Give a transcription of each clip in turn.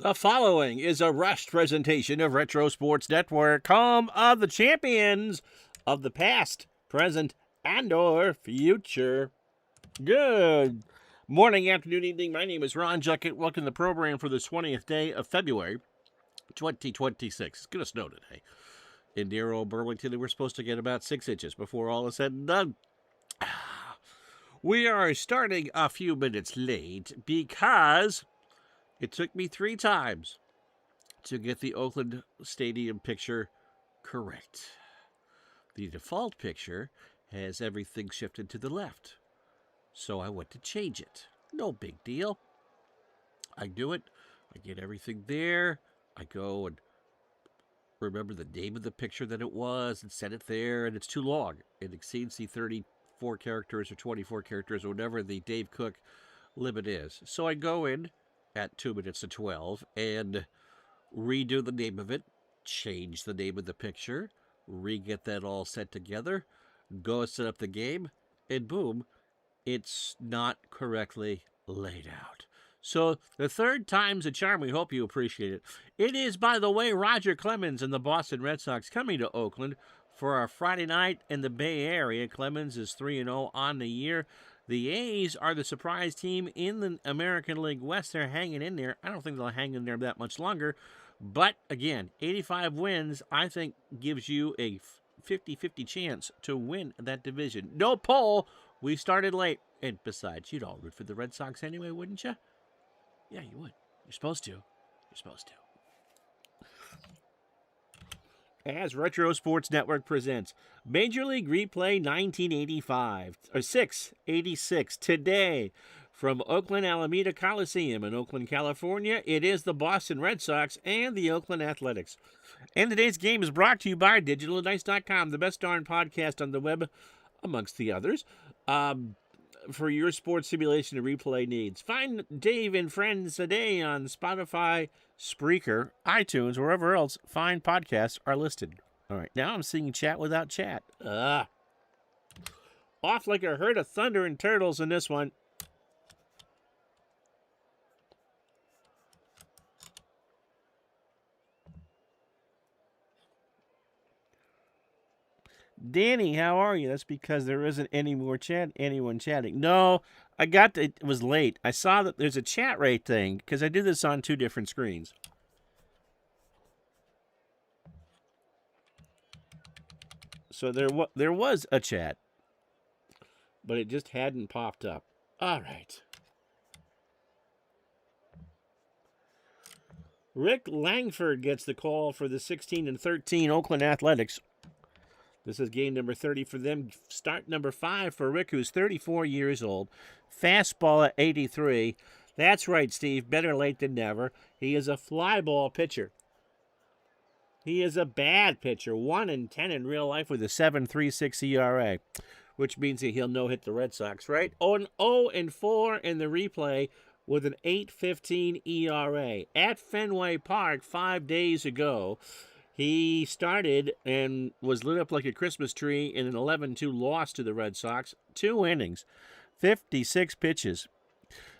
The following is a rushed presentation of Retro Sports Network, home of the champions of the past, present, and or future. Good morning, afternoon, evening. My name is Ron Juckett. Welcome to the program for the 20th day of February, 2026. It's going to snow today. In dear old Burlington, we're supposed to get about 6 inches before all is said and done. We are starting a few minutes late because it took me 3 times to get the Oakland Stadium picture correct. The default picture has everything shifted to the left, so I went to change it. No big deal. I do it. I get everything there. I go and remember the name of the picture that it was and set it there, and it's too long. It exceeds the 34 characters or 24 characters or whatever the Dave Cook limit is. So I go in at 2 minutes to 12 and redo the name of it, change the name of the picture, re-get that all set together, go set up the game, and boom, it's not correctly laid out. So the third time's a charm. We hope you appreciate it. It is, by the way, Roger Clemens and the Boston Red Sox coming to Oakland for our Friday night in the Bay Area. Clemens is 3-0 on the year. The A's are the surprise team in the American League West. They're hanging in there. I don't think they'll hang in there that much longer. But, again, 85 wins, I think, gives you a 50-50 chance to win that division. No poll. We started late. And besides, you'd all root for the Red Sox anyway, wouldn't you? Yeah, you would. You're supposed to. You're supposed to. As Retro Sports Network presents Major League Replay 686 today from Oakland Alameda Coliseum in Oakland, California. It is the Boston Red Sox and the Oakland Athletics. And today's game is brought to you by DigitalAdice.com, the best darn podcast on the web, amongst the others, for your sports simulation and replay needs. Find Dave and Friends today on Spotify, Spreaker, iTunes, wherever else fine podcasts are listed. All right, now I'm seeing chat without chat. Off like a herd of thunder and turtles in this one. Danny, how are you? That's because there isn't anyone chatting. No, it was late. I saw that there's a chat rate thing because I do this on 2 different screens. So there was a chat, but it just hadn't popped up. All right. Rick Langford gets the call for the 16-13 Oakland Athletics. This is game number 30 for them. Start number 5 for Rick, who's 34 years old. Fastball at 83. That's right, Steve. Better late than never. He is a fly ball pitcher. He is a bad pitcher. 1-10 in real life with a 7.36 ERA, which means that he'll no-hit the Red Sox, right? 0-4 in the replay with an 8.15 ERA. At Fenway Park 5 days ago, he started and was lit up like a Christmas tree in an 11-2 loss to the Red Sox. 2 innings, 56 pitches.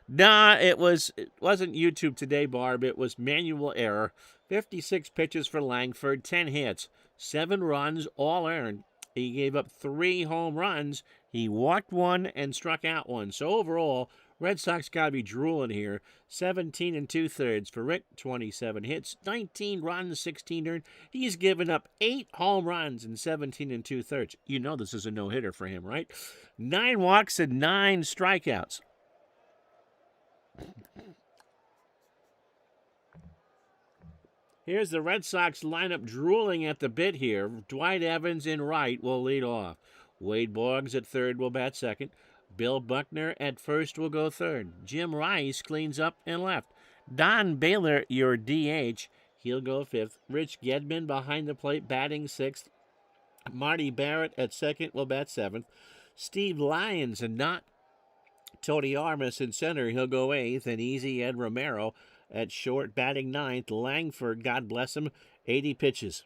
Nah, it wasn't YouTube today, Barb. It was manual error. 56 pitches for Langford, 10 hits, 7 runs, all earned. He gave up 3 home runs. He walked 1 and struck out 1. So overall, Red Sox got to be drooling here. 17 2/3 for Rick, 27 hits, 19 runs, 16 earned. He's given up 8 home runs in 17 2/3. You know this is a no-hitter for him, right? 9 walks and 9 strikeouts. Here's the Red Sox lineup drooling at the bit here. Dwight Evans in right will lead off. Wade Boggs at third will bat second. Bill Buckner at first will go third. Jim Rice cleans up and left. Don Baylor, your DH, he'll go fifth. Rich Gedman behind the plate batting sixth. Marty Barrett at second will bat seventh. Steve Lyons and not Tony Armas in center, he'll go eighth. And Easy Ed Romero at short batting ninth. Langford, God bless him, 80 pitches.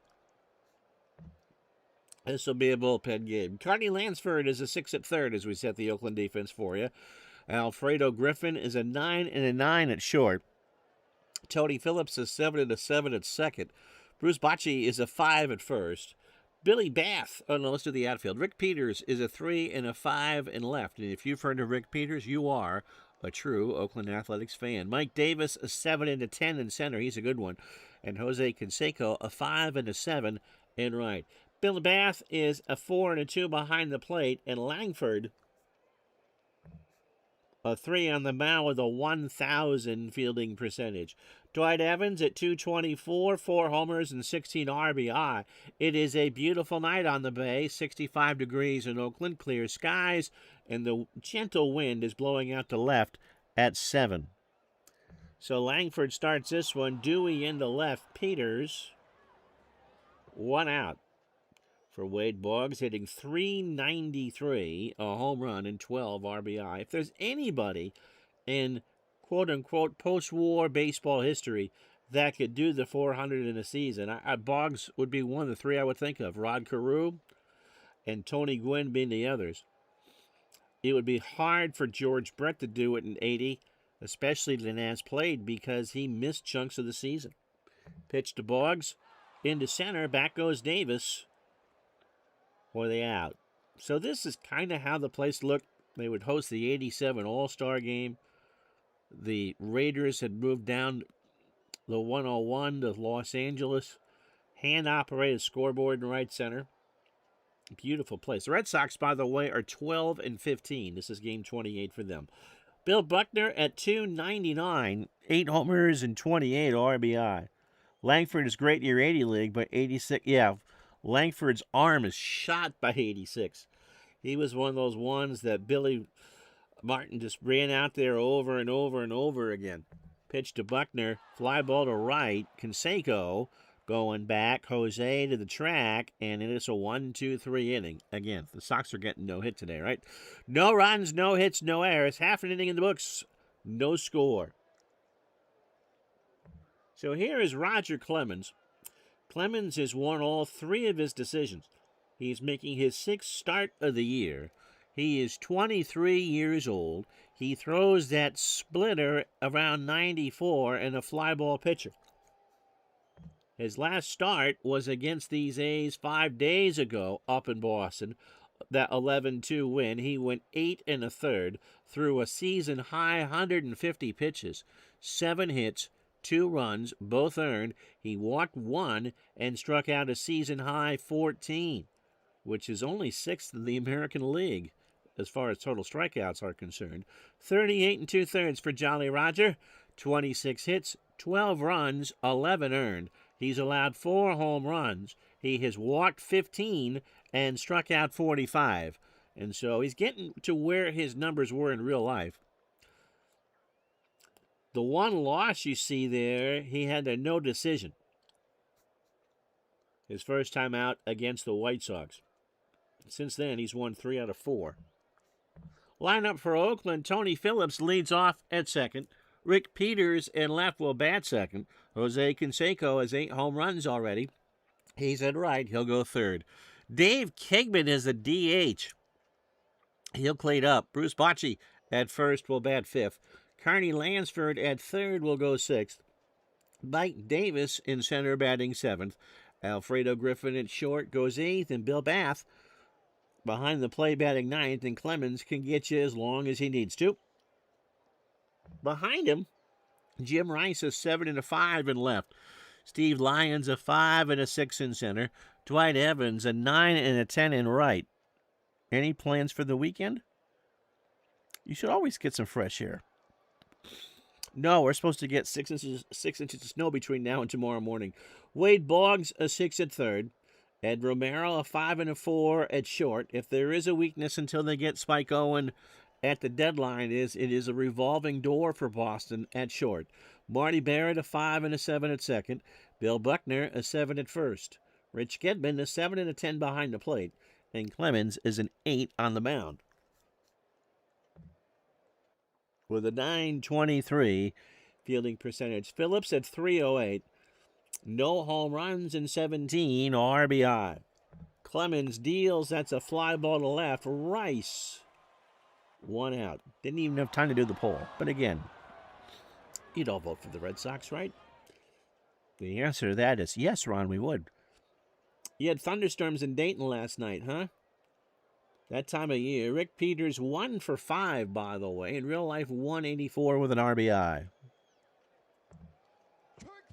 This will be a bullpen game. Carney Lansford is a 6 at third as we set the Oakland defense for you. Alfredo Griffin is a 9 and a 9 at short. Tony Phillips is 7 and a 7 at second. Bruce Bochy is a 5 at first. Billy Bath, oh no, let's do the outfield. Rick Peters is a 3 and a 5 in left. And if you've heard of Rick Peters, you are a true Oakland Athletics fan. Mike Davis, a 7 and a 10 in center. He's a good one. And Jose Canseco, a 5 and a 7 in right. Billy Bath is a 4 and a 2 behind the plate. And Langford, a 3 on the mound with a 1,000 fielding percentage. Dwight Evans at 224, 4 homers and 16 RBI. It is a beautiful night on the Bay, 65 degrees in Oakland, clear skies, and the gentle wind is blowing out to left at 7. So Langford starts this one. Dewey into left. Peters, 1 out. For Wade Boggs, hitting .393, a home run and 12 RBI. If there's anybody in quote-unquote post-war baseball history that could do the 400 in a season, Boggs would be one of the 3 I would think of. Rod Carew and Tony Gwynn being the others. It would be hard for George Brett to do it in 80, especially when as played, because he missed chunks of the season. Pitch to Boggs, into center, back goes Davis. Or they out. So this is kind of how the place looked. They would host the 87 All-Star game. The Raiders had moved down the 101 to Los Angeles. Hand-operated scoreboard in right center. Beautiful place. The Red Sox, by the way, are 12 and 15. This is game 28 for them. Bill Buckner at 299, 8 homers and 28 RBI. Langford is great in your 80 league, but 86, yeah. Langford's arm is shot by 86. He was one of those ones that Billy Martin just ran out there over and over and over again. Pitch to Buckner, fly ball to right. Canseco going back, Jose to the track, and it is a 1-2-3 inning. Again, the Sox are getting no hit today, right? No runs, no hits, no errors. Half an inning in the books, no score. So here is Roger Clemens. Clemens has won all 3 of his decisions. He's making his 6th start of the year. He is 23 years old. He throws that splitter around 94 and a fly ball pitcher. His last start was against these A's 5 days ago up in Boston. That 11-2 win. He went 8 1/3 through a season-high 150 pitches, 7 hits, 2 runs, both earned. He walked 1 and struck out a season-high 14, which is only 6th in the American League as far as total strikeouts are concerned. 38 2/3 for Jolly Roger, 26 hits, 12 runs, 11 earned. He's allowed 4 home runs. He has walked 15 and struck out 45. And so he's getting to where his numbers were in real life. The one loss you see there, he had a no decision. His first time out against the White Sox. Since then, he's won 3 out of 4. Lineup for Oakland, Tony Phillips leads off at second. Rick Peters in left will bat second. Jose Canseco has 8 home runs already. He's at right. He'll go third. Dave Kingman is a DH. He'll clean up. Bruce Bochy at first will bat 5th. Carney Lansford at 3rd will go 6th. Mike Davis in center batting 7th. Alfredo Griffin at short goes 8th. And Bill Bath behind the plate batting 9th. And Clemens can get you as long as he needs to. Behind him, Jim Rice is 7 5 in left. Steve Lyons a 5 6 in center. Dwight Evans a 9 10 in right. Any plans for the weekend? You should always get some fresh air. No, we're supposed to get 6 inches of snow between now and tomorrow morning. Wade Boggs a 6 at third. Ed Romero a 5 4 at short. If there is a weakness until they get Spike Owen at the deadline, it is a revolving door for Boston at short. Marty Barrett a 5 7 at second. Bill Buckner a 7 at first. Rich Gedman a 7 10 behind the plate. And Clemens is an 8 on the mound. With a .923 fielding percentage. Phillips at .308. No home runs and 17 RBI. Clemens deals. That's a fly ball to left. Rice, 1 out. Didn't even have time to do the poll. But again, You'd all vote for the Red Sox, right? The answer to that is yes, Ron, we would. You had thunderstorms in Dayton last night, huh? That time of year. Rick Peters 1 for 5, by the way. In real life, 184 with an RBI.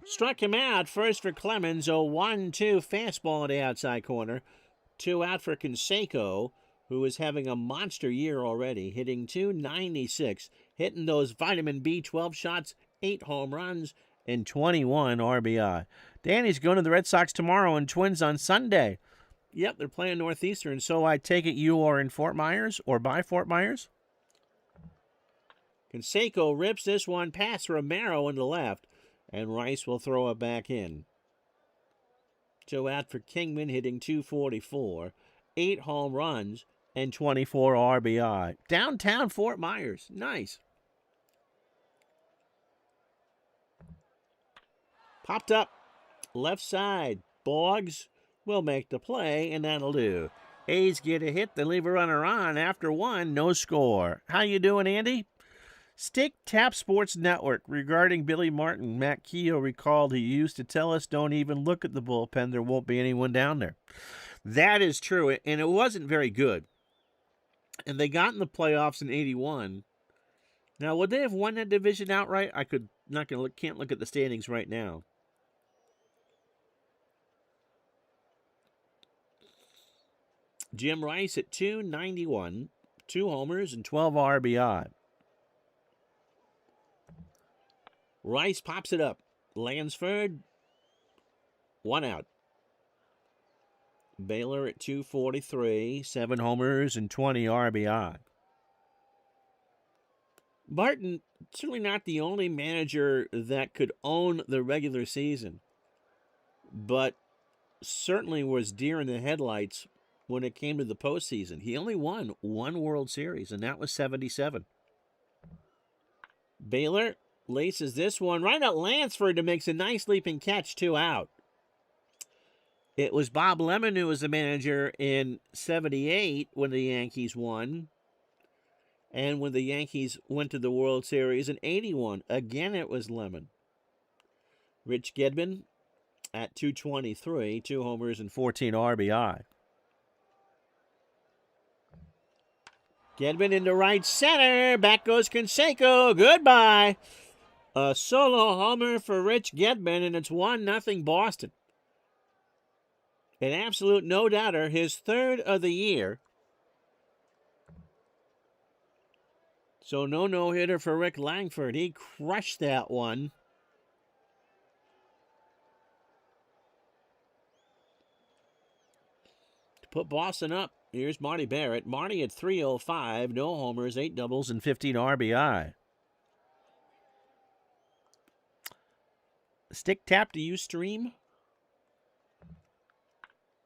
Struck him out. First for Clemens. 0-1-2 fastball in the outside corner. 2 out for Canseco, who is having a monster year already, hitting .296, hitting those vitamin B12 shots, 8 home runs, and 21 RBI. Danny's going to the Red Sox tomorrow and Twins on Sunday. Yep, they're playing Northeastern, so I take it you are in Fort Myers or by Fort Myers? Canseco rips this one past Romero in the left, and Rice will throw it back in. 2 out for Kingman, hitting .244, 8 home runs, and 24 RBI. Downtown Fort Myers. Nice. Popped up. Left side. Boggs will make the play, and that'll do. A's get a hit. They leave a runner on. After 1, no score. How you doing, Andy? Stick Tap Sports Network regarding Billy Martin. Matt Keogh recalled he used to tell us don't even look at the bullpen. There won't be anyone down there. That is true, and it wasn't very good. And they got in the playoffs in 81. Now, would they have won that division outright? Can't look at the standings right now. Jim Rice at .291, 2 homers and 12 RBI. Rice pops it up. Lansford, 1 out. Baylor at .243, 7 homers and 20 RBI. Martin, certainly not the only manager that could own the regular season, but certainly was deer in the headlights when it came to the postseason. He only won 1 World Series, and that was 77. Baylor laces this one right at Lansford to makes a nice leaping catch, 2 out. It was Bob Lemon who was the manager in 78 when the Yankees won. And when the Yankees went to the World Series in 81, again it was Lemon. Rich Gedman at .223, 2 homers and 14 RBI. Gedman into right center. Back goes Canseco. Goodbye. A solo homer for Rich Gedman, and it's 1-0 Boston. An absolute no-doubter, his 3rd of the year. So no-hitter for Rick Langford. He crushed that one. To put Boston up, here's Marty Barrett. Marty at .305, no homers, 8 doubles, and 15 RBI. Stick tap to Ustream.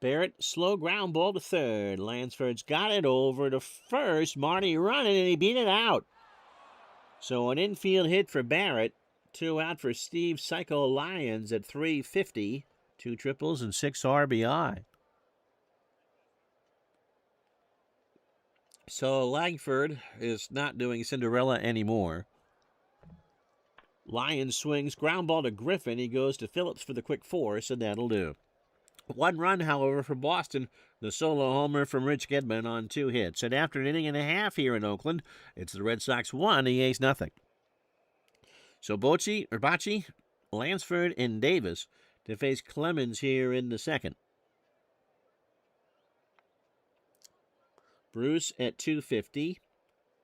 Barrett, slow ground ball to third. Lansford's got it over to first. Marty running, and he beat it out. So an infield hit for Barrett. 2 out for Steve Psycho Lyons at .350. 2 triples and 6 RBI. So Langford is not doing Cinderella anymore. Lyons swings, ground ball to Griffin. He goes to Phillips for the quick force, and that'll do. 1 run, however, for Boston. The solo homer from Rich Gedman on 2 hits. And after an inning and a half here in Oakland, it's the Red Sox 1, the A's nothing. So Bochy, Lansford, and Davis to face Clemens here in the 2nd. Bruce at .250,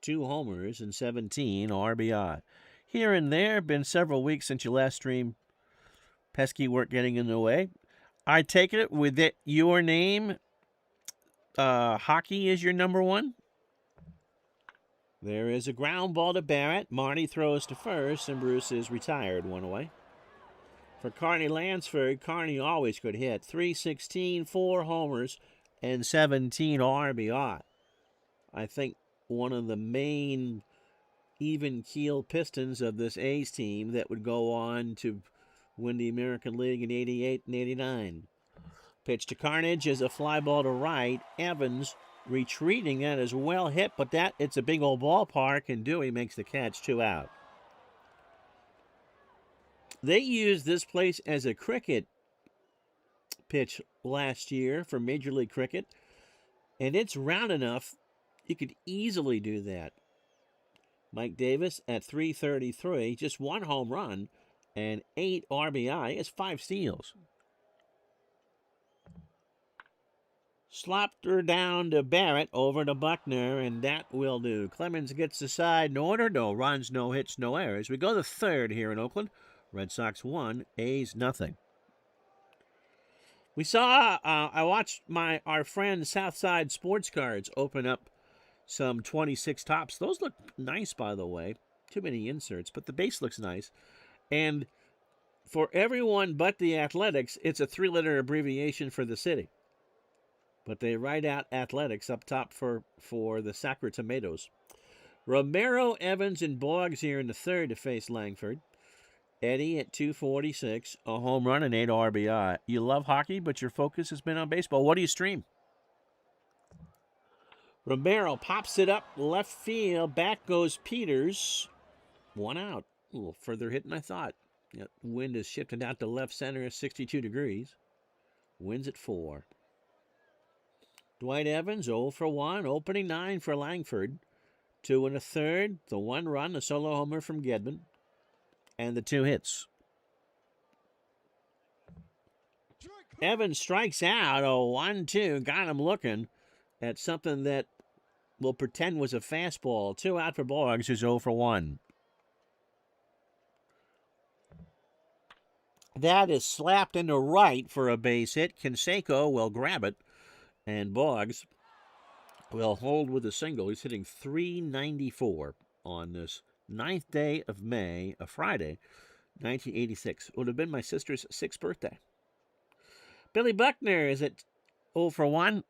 2 homers and 17 RBI. Here and there, been several weeks since you last streamed. Pesky work getting in the way. I take it with it, your name, hockey is your number 1? There is a ground ball to Barrett. Marty throws to first, and Bruce is retired, 1 away. For Carney Lansford, Carney always could hit. .316, 4 homers, and 17 RBI. I think one of the main even-keel pistons of this A's team that would go on to win the American League in 88 and 89. Pitch to Carnage is a fly ball to right. Evans retreating. That is well hit, but it's a big old ballpark, and Dewey makes the catch, 2 out. They used this place as a cricket pitch last year for Major League Cricket, and it's round enough you could easily do that. Mike Davis at 333, just 1 home run and 8 RBI, is 5 steals. Slopped her down to Barrett, over to Buckner, and that will do. Clemens gets the side in order. No runs, no hits, no errors. We go to third here in Oakland. Red Sox 1, A's nothing. We saw, I watched our friend Southside Sports Cards open up some 26 tops. Those look nice, by the way. Too many inserts, but the base looks nice. And for everyone but the Athletics, it's a 3-letter abbreviation for the city. But they write out Athletics up top for the Sacra Tomatoes. Romero, Evans, and Boggs here in the third to face Langford. Eddie at 246, a home run and 8 RBI. You love hockey, but your focus has been on baseball. What do you stream? Romero pops it up left field. Back goes Peters. 1 out. A little further hit than I thought. That wind is shifting out to left center, 62 degrees. Winds at 4. Dwight Evans, 0 for 1. Opening 9 for Langford. 2 1/3. The 1 run, the solo homer from Gedman. And the 2 hits. Evans strikes out. 1-2. Got him looking at something that we'll pretend was a fastball. 2 out for Boggs, who's 0 for 1. That is slapped into right for a base hit. Canseco will grab it. And Boggs will hold with a single. He's hitting .394 on this 9th day of May, a Friday, 1986. Would have been my sister's 6th birthday. Billy Buckner is at 0 for 1.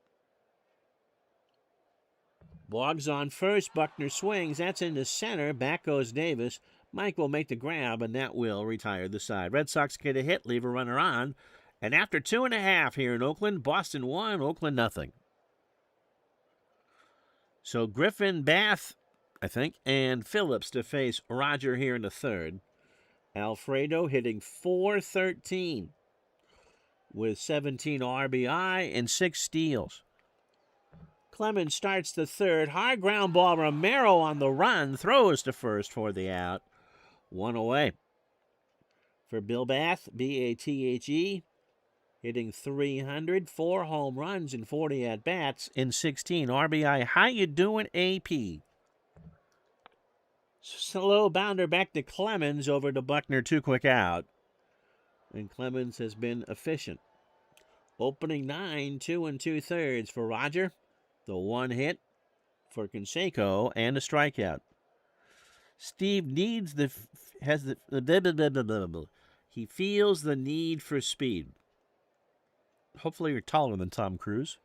Boggs on first. Buckner swings. That's into center. Back goes Davis. Mike will make the grab, and that will retire the side. Red Sox get a hit, leave a runner on. And after 2.5 here in Oakland, Boston 1, Oakland nothing. So Griffin, Bath, I think, and Phillips to face Roger here in the third. Alfredo hitting .413 with 17 RBI and 6 steals. Clemens starts the third. High ground ball. Romero on the run. Throws to first for the out. 1 away. For Bill Bath, B-A-T-H-E, hitting .300, 4 home runs and 40 at-bats in 16 RBI. How you doing, AP? Slow bounder back to Clemens, over to Buckner, 2 quick out. And Clemens has been efficient. Opening 9, 2 2/3 for Roger. The 1 hit for Canseco and a strikeout. Steve needs he feels the need for speed. Hopefully you're taller than Tom Cruise.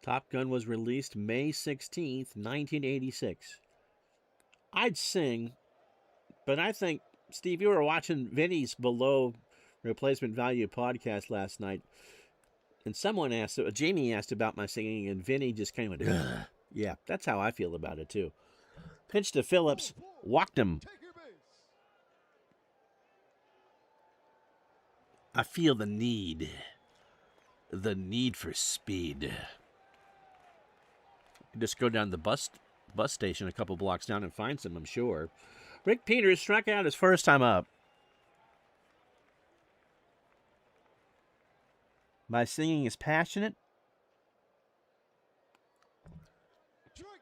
Top Gun was released May 16th, 1986. I'd sing, but I think, Steve, you were watching Vinny's Below Replacement Value podcast last night, and Jamie asked about my singing, and Vinny just kind of went, ugh. Yeah, that's how I feel about it, too. Pitch to Phillips, walked him. I feel the need for speed. Just go down the bus station a couple blocks down and find some, I'm sure. Rick Peters struck out his first time up. My singing is passionate.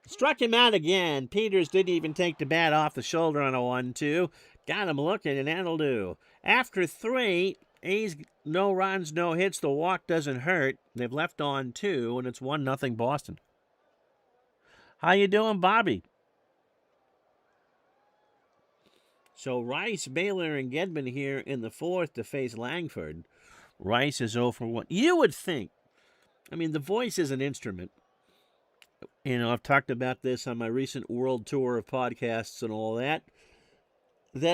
Struck him out again. Peters didn't even take the bat off the shoulder on a 1-2. Got him looking, and that'll do. After 3, A's no runs, no hits. The walk doesn't hurt. They've left on 2, and it's 1-0 Boston. How you doing, Bobby? So Rice, Baylor, and Gedman here in the 4th to face Langford. Rice is 0 for 1. You would think, I mean, the voice is an instrument. You know, I've talked about this on my recent world tour of podcasts and all that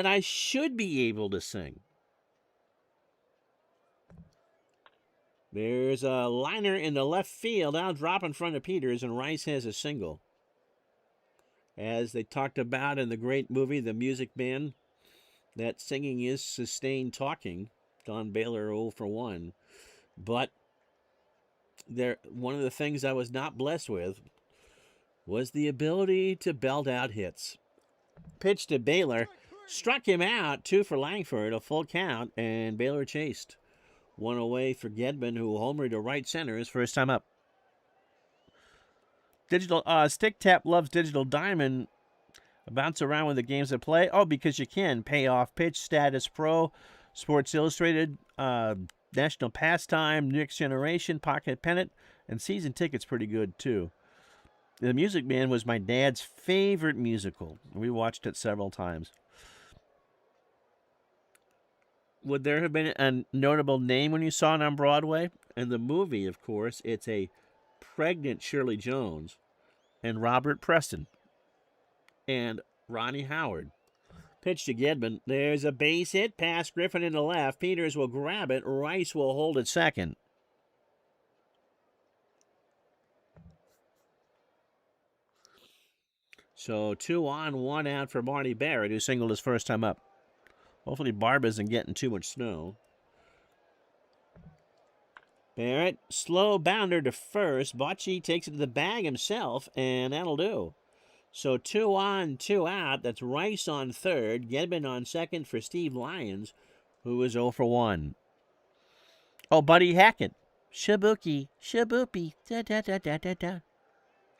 I should be able to sing. There's a liner in the left field. Now drop in front of Peters, and Rice has a single. As they talked about in the great movie, The Music Man, that singing is sustained talking. Don Baylor 0 for 1. But one of the things I was not blessed with was the ability to belt out hits. Pitch to Baylor, struck him out, 2 for Langford, a full count, and Baylor chased. 1 away for Gedman, who homered to right center his first time up. Digital Stick Tap loves Digital Diamond. Bounce around with the games that play. Oh, because you can. Payoff Pitch, Status Pro, Sports Illustrated, National Pastime, Next Generation, Pocket Pennant, and season tickets pretty good too. The Music Man was my dad's favorite musical. We watched it several times. Would there have been a notable name when you saw it on Broadway? In the movie, of course, it's a pregnant Shirley Jones and Robert Preston and Ronnie Howard. Pitch to Gedman. There's a base hit past Griffin in the left. Peters will grab it. Rice will hold it second. So 2 on, 1 out for Marty Barrett, who singled his first time up. Hopefully Barb isn't getting too much snow. Barrett, slow bounder to first. Bocci takes it to the bag himself, and that'll do. So 2 on, 2 out. That's Rice on third. Gedman on second for Steve Lyons, who is 0 for 1. Oh, Buddy Hackett. Shabuki, shaboopy, da-da-da-da-da-da.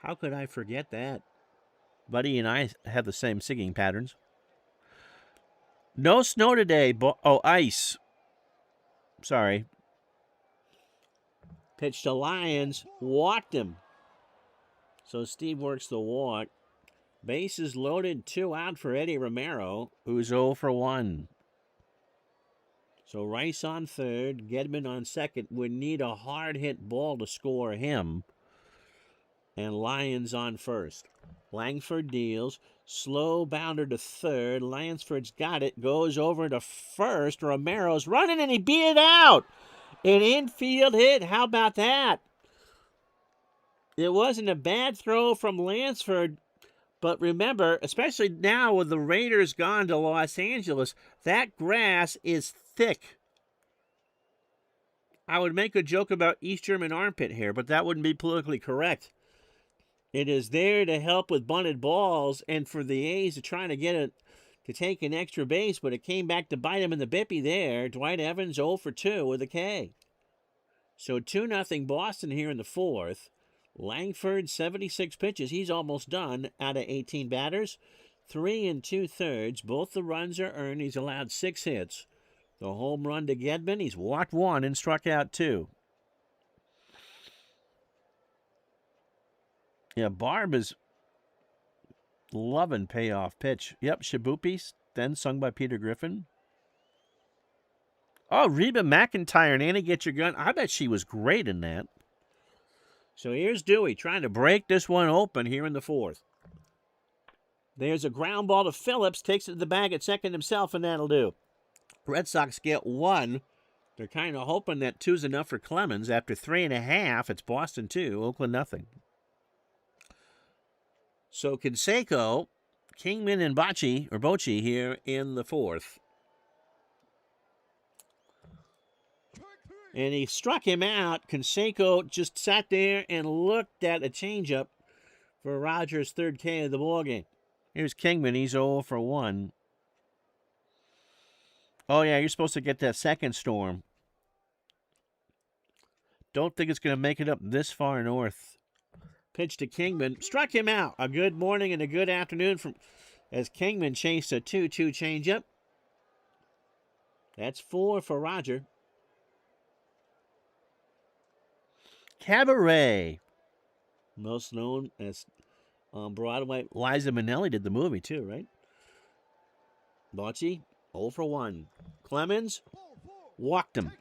How could I forget that? Buddy and I have the same singing patterns. No snow today. Ice. Sorry. Pitch to Lyons. Walked him. So Steve works the walk. Bases loaded, 2 out for Eddie Romero, who's 0 for 1. So Rice on third, Gedman on second. Would need a hard-hit ball to score him. And Lyons on first. Langford deals. Slow bounder to third. Lansford's got it. Goes over to first. Romero's running, and he beat it out. An infield hit. How about that? It wasn't a bad throw from Lansford. But remember, especially now with the Raiders gone to Los Angeles, that grass is thick. I would make a joke about East German armpit hair, but that wouldn't be politically correct. It is there to help with bunted balls and for the A's to try to get it to take an extra base, but it came back to bite him in the bippy there. Dwight Evans 0 for 2 with a K. So 2-0 Boston here in the fourth. Langford, 76 pitches. He's almost done out of 18 batters. 3 2/3. Both the runs are earned. He's allowed 6 hits. The home run to Gedman. He's walked 1 and struck out 2. Yeah, Barb is loving payoff pitch. Yep, Shaboopy, then sung by Peter Griffin. Oh, Reba McEntire and Annie Get Your Gun. I bet she was great in that. So here's Dewey trying to break this one open here in the fourth. There's a ground ball to Phillips. Takes it to the bag at second himself, and that'll do. Red Sox get 1. They're kind of hoping that 2's enough for Clemens. After 3.5, it's Boston 2, Oakland nothing. So Canseco, Kingman, and Bocci here in the fourth. And he struck him out. Canseco just sat there and looked at a changeup for Rogers' third K of the ballgame. Here's Kingman. He's 0 for 1. Oh, yeah, you're supposed to get that second storm. Don't think it's going to make it up this far north. Pitch to Kingman. Struck him out. A good morning and a good afternoon as Kingman chased a 2-2 changeup. That's 4 for Roger. Cabaret, most known as on Broadway. Liza Minnelli did the movie too, right? Bocci, 0 for 1. Clemens walked him.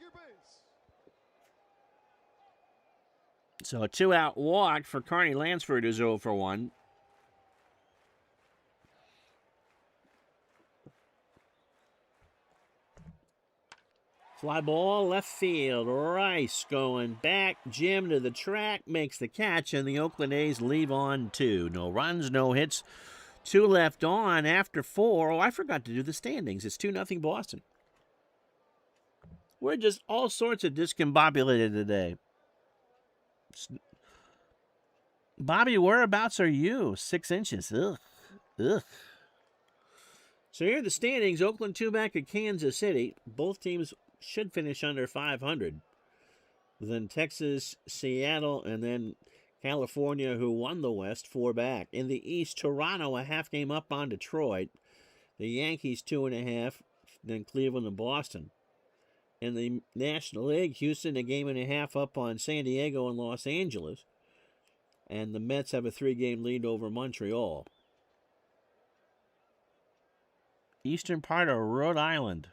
So a 2-out walk for Carney Lansford, who's 0 for 1. Fly ball left field. Rice going back. Jim to the track, makes the catch, and the Oakland A's leave on 2. No runs, no hits. 2 left on after 4. Oh, I forgot to do the standings. It's 2-0 Boston. We're just all sorts of discombobulated today. Bobby, whereabouts are you? 6 inches. Ugh. Ugh. So here are the standings. Oakland 2 back at Kansas City. Both teams should finish under 500. Then Texas, Seattle, and then California, who won the West, 4 back. In the East, Toronto, a half game up on Detroit. The Yankees, 2.5. Then Cleveland and Boston. In the National League, Houston, a game and a half up on San Diego and Los Angeles. And the Mets have a 3-game lead over Montreal. Eastern part of Rhode Island.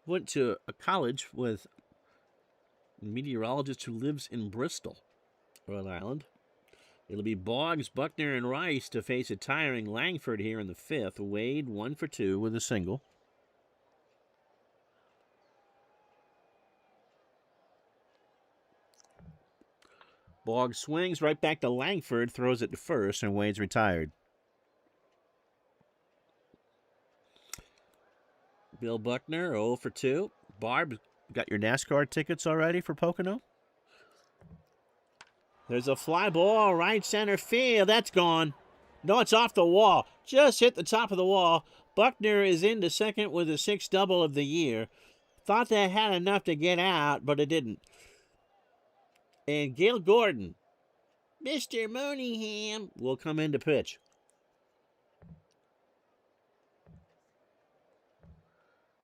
Went to a college with a meteorologist who lives in Bristol, Rhode Island. It'll be Boggs, Buckner, and Rice to face a tiring Langford here in the 5th. Wade 1 for 2 with a single. Boggs swings right back to Langford, throws it to first, and Wade's retired. Bill Buckner, 0 for 2. Barb, got your NASCAR tickets already for Pocono? There's a fly ball, right center field. That's gone. No, it's off the wall. Just hit the top of the wall. Buckner is into second with a 6th double of the year. Thought they had enough to get out, but it didn't. And Gil Gordon, Mr. Mooneyham, will come in to pitch.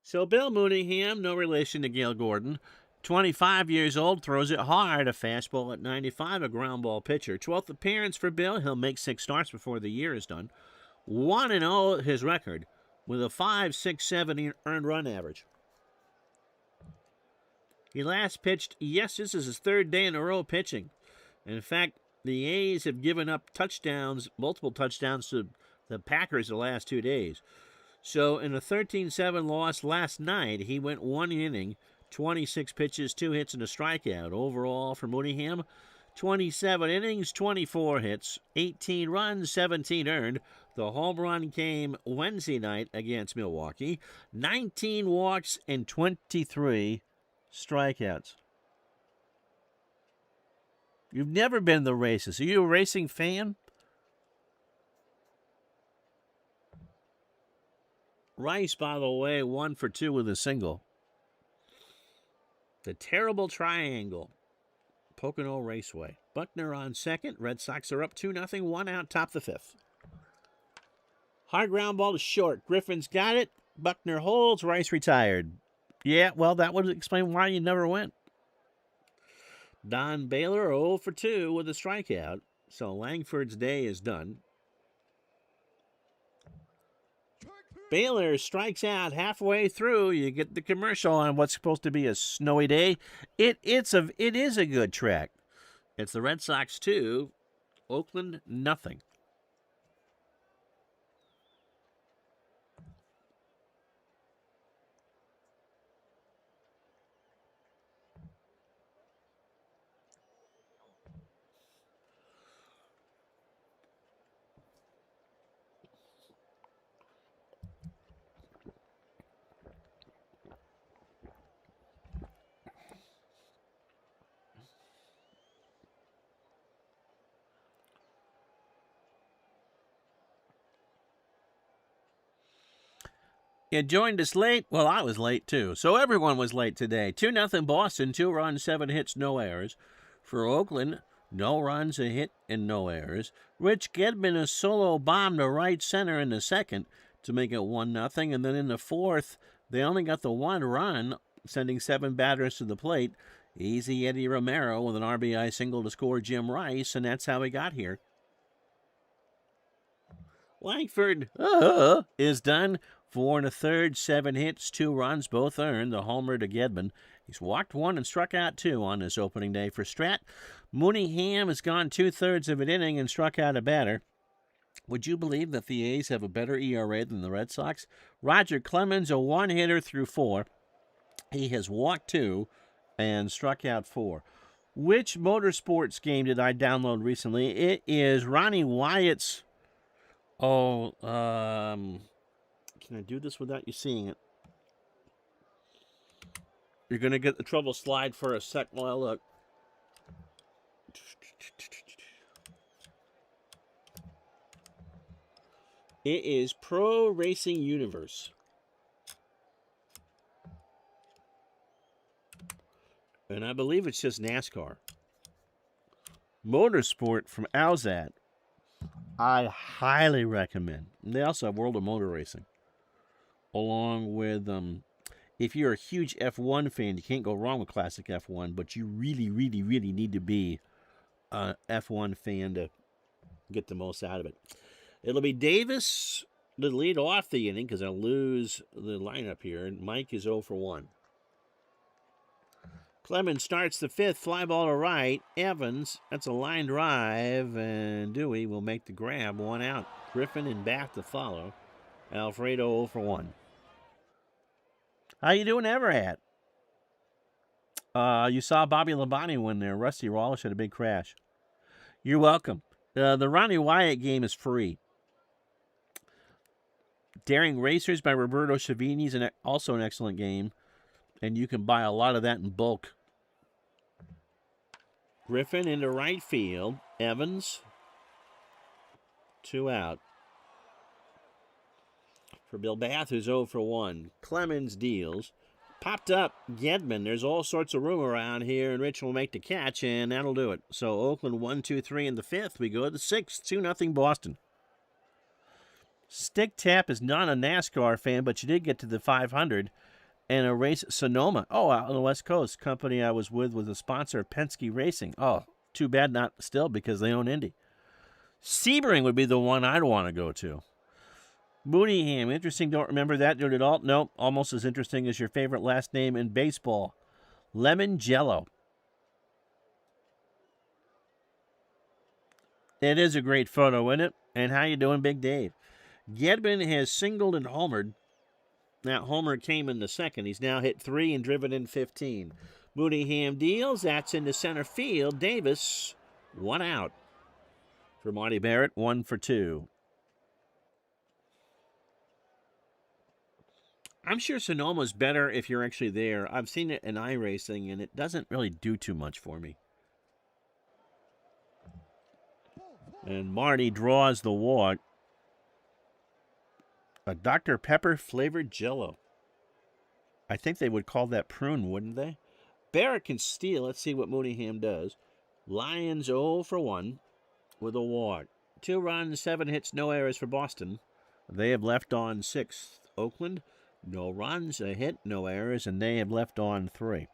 So Bill Mooneyham, no relation to Gil Gordon, 25 years old, throws it hard, a fastball at 95, a ground ball pitcher. 12th appearance for Bill. He'll make 6 starts before the year is done. 1-0 his record with a 5.67 earned run average. He last pitched, yes, this is his 3rd day in a row pitching. In fact, the A's have given up touchdowns, multiple touchdowns to the Packers the last 2 days. So in a 13-7 loss last night, he went 1 inning, 26 pitches, 2 hits, and a strikeout. Overall for Mooneyham, 27 innings, 24 hits, 18 runs, 17 earned. The home run came Wednesday night against Milwaukee. 19 walks and 23 strikeouts. You've never been in the races. Are you a racing fan? Rice, by the way, 1 for 2 with a single. The terrible triangle. Pocono Raceway. Buckner on second. Red Sox are up 2-0. 1 out, top the 5th. Hard ground ball to short. Griffin's got it. Buckner holds. Rice retired. Yeah, well, that would explain why you never went. Don Baylor, 0 for 2 with a strikeout. So Langford's day is done. Baylor strikes out halfway through. You get the commercial on what's supposed to be a snowy day. It is a good track. It's the Red Sox 2, Oakland nothing. You joined us late? Well, I was late too. So everyone was late today. 2-0 Boston, 2 runs, 7 hits, no errors. For Oakland, no runs, a hit, and no errors. Rich Gedman, a solo bomb to right center in the 2nd to make it 1-0. And then in the 4th, they only got the 1 run, sending 7 batters to the plate. Easy Eddie Romero with an RBI single to score Jim Rice, and that's how he got here. Langford is done. 4 1/3, 7 hits, 2 runs, both earned. The homer to Gedman. He's walked 1 and struck out 2 on this opening day for Strat. Mooneyham has gone 2/3 of an inning and struck out a batter. Would you believe that the A's have a better ERA than the Red Sox? Roger Clemens, a 1-hitter through 4. He has walked 2 and struck out 4. Which motorsports game did I download recently? It is Ronnie Wyatt's. Oh, can I do this without you seeing it? You're going to get the trouble slide for a sec while I look. It is Pro Racing Universe. And I believe it's just NASCAR. Motorsport from Alzad. I highly recommend. And they also have World of Motor Racing. Along with, if you're a huge F1 fan, you can't go wrong with classic F1, but you really, really, really need to be an F1 fan to get the most out of it. It'll be Davis to lead off the inning because I'll lose the lineup here. And Mike is 0 for 1. Clemens starts the fifth, fly ball to right. Evans, that's a line drive, and Dewey will make the grab, 1 out. Griffin and Bath to follow. Alfredo 0 for 1. How you doing, Everhat? You saw Bobby Labonte win there. Rusty Wallace had a big crash. You're welcome. The Ronnie Wyatt game is free. Daring Racers by Roberto Chavini is also an excellent game, and you can buy a lot of that in bulk. Griffin into right field. Evans, 2 out. For Bill Bath, who's 0 for 1. Clemens deals. Popped up Gedman. There's all sorts of room around here, and Rich will make the catch, and that'll do it. So Oakland 1-2-3 in the fifth. We go to the sixth. 2-0 Boston. Stick Tap is not a NASCAR fan, but you did get to the 500 and a race Sonoma. Oh, out on the West Coast. Company I was with was a sponsor of Penske Racing. Oh, too bad not still because they own Indy. Sebring would be the one I'd want to go to. Mooneyham, interesting. Don't remember that dude at all. Nope, almost as interesting as your favorite last name in baseball. Lemon Jello. It is a great photo, isn't it? And how you doing, Big Dave? Gedman has singled and homered. That homer came in the second. He's now hit 3 and driven in 15. Mooneyham deals. That's into center field. Davis, 1 out. For Marty Barrett, 1 for 2. I'm sure Sonoma's better if you're actually there. I've seen it in iRacing, and it doesn't really do too much for me. And Marty draws the walk. A Dr. Pepper flavored Jello. I think they would call that prune, wouldn't they? Barrett can steal. Let's see what Mooneyham does. Lions 0 for 1 with a walk. 2 runs, 7 hits, no errors for Boston. They have left on 6th. Oakland, no runs, a hit, no errors, and they have left on 3.